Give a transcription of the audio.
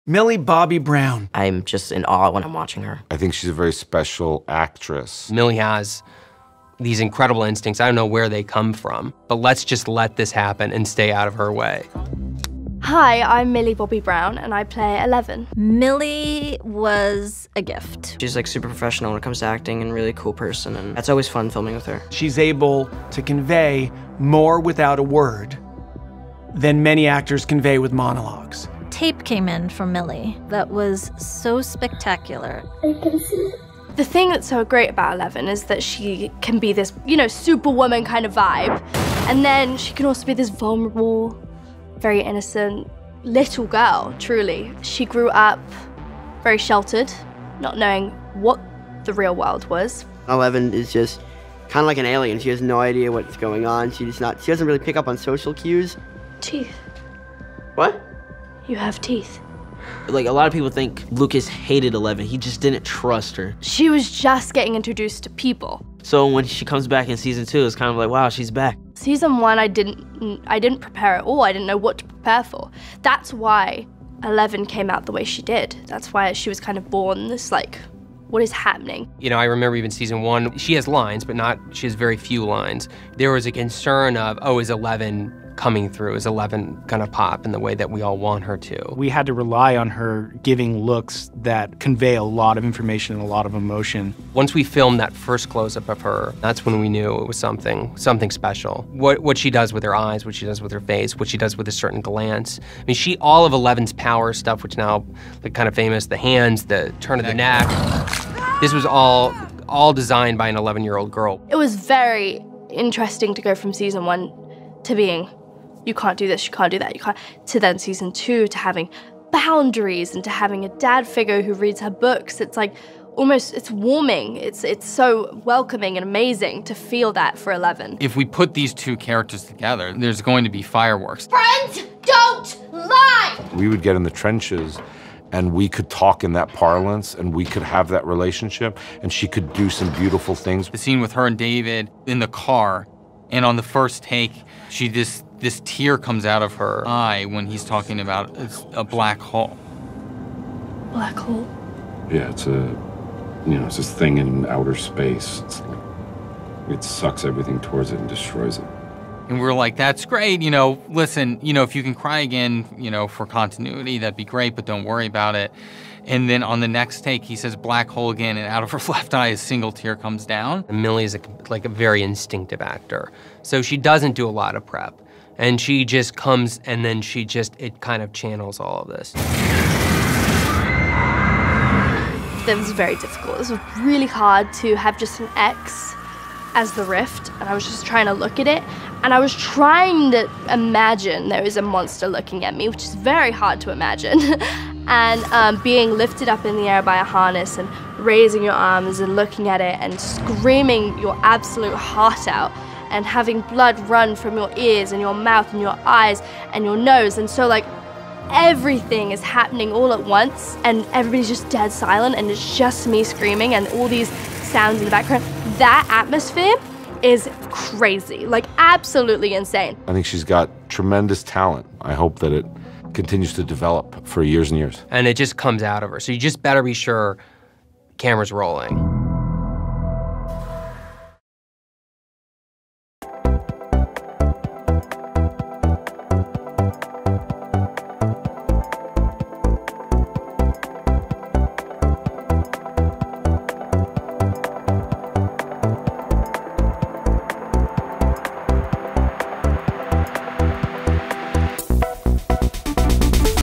Millie Bobby Brown. I'm just in awe when I'm watching her. I think she's a very special actress. Millie has these incredible instincts. I don't know where they come from, but let's just let this happen and stay out of her way. Hi, I'm Millie Bobby Brown, and I play 11. Millie was a gift. She's like super professional when it comes to acting and really cool person, and that's always fun filming with her. She's able to convey more without a word than many actors convey with monologues. Tape came in from Millie that was so spectacular. The thing that's so great about 11 is that she can be this, superwoman kind of vibe. And then she can also be this vulnerable, very innocent little girl, truly. She grew up very sheltered, not knowing what the real world was. 11 is just kind of like an alien. She has no idea what's going on. She doesn't really pick up on social cues. Teeth. What? You have teeth. Like, a lot of people think Lucas hated 11. He just didn't trust her. She was just getting introduced to people. So when she comes back in season 2, it's kind of like, wow, she's back. Season 1, I didn't prepare at all. I didn't know what to prepare for. That's why 11 came out the way she did. That's why she was kind of born this, what is happening? I remember even season 1, she has lines, but she has very few lines. There was a concern of, oh, is 11 coming through? Is 11 gonna pop in the way that we all want her to? We had to rely on her giving looks that convey a lot of information and a lot of emotion. Once we filmed that first close-up of her, that's when we knew it was something special. What she does with her eyes, what she does with her face, what she does with a certain glance. I mean, all of 11's power stuff, which now kind of famous, the hands, the turn of the neck. This was all designed by an 11-year-old girl. It was very interesting to go from season 1 to being, you can't do this, you can't do that, you can't, to then season 2 to having boundaries and to having a dad figure who reads her books. It's like it's warming. It's so welcoming and amazing to feel that for 11. If we put these two characters together, there's going to be fireworks. Friends don't lie! We would get in the trenches and we could talk in that parlance and we could have that relationship and she could do some beautiful things. The scene with her and David in the car, and on the first take, this tear comes out of her eye when he's talking about a black hole. Black hole? Yeah, it's it's this thing in outer space. It sucks everything towards it and destroys it. And we're like, that's great, listen, if you can cry again, for continuity, that'd be great, but don't worry about it. And then on the next take, he says black hole again, and out of her left eye, a single tear comes down. And Millie is a very instinctive actor. So she doesn't do a lot of prep. And she just comes, and then it kind of channels all of this. That was very difficult. It was really hard to have just an X as the rift, and I was just trying to look at it, and I was trying to imagine there is a monster looking at me, which is very hard to imagine. And being lifted up in the air by a harness and raising your arms and looking at it and screaming your absolute heart out and having blood run from your ears and your mouth and your eyes and your nose. And so everything is happening all at once and everybody's just dead silent and it's just me screaming and all these sounds in the background. That atmosphere is crazy, absolutely insane. I think she's got tremendous talent. I hope that it continues to develop for years and years. And it just comes out of her. So you just better be sure camera's rolling.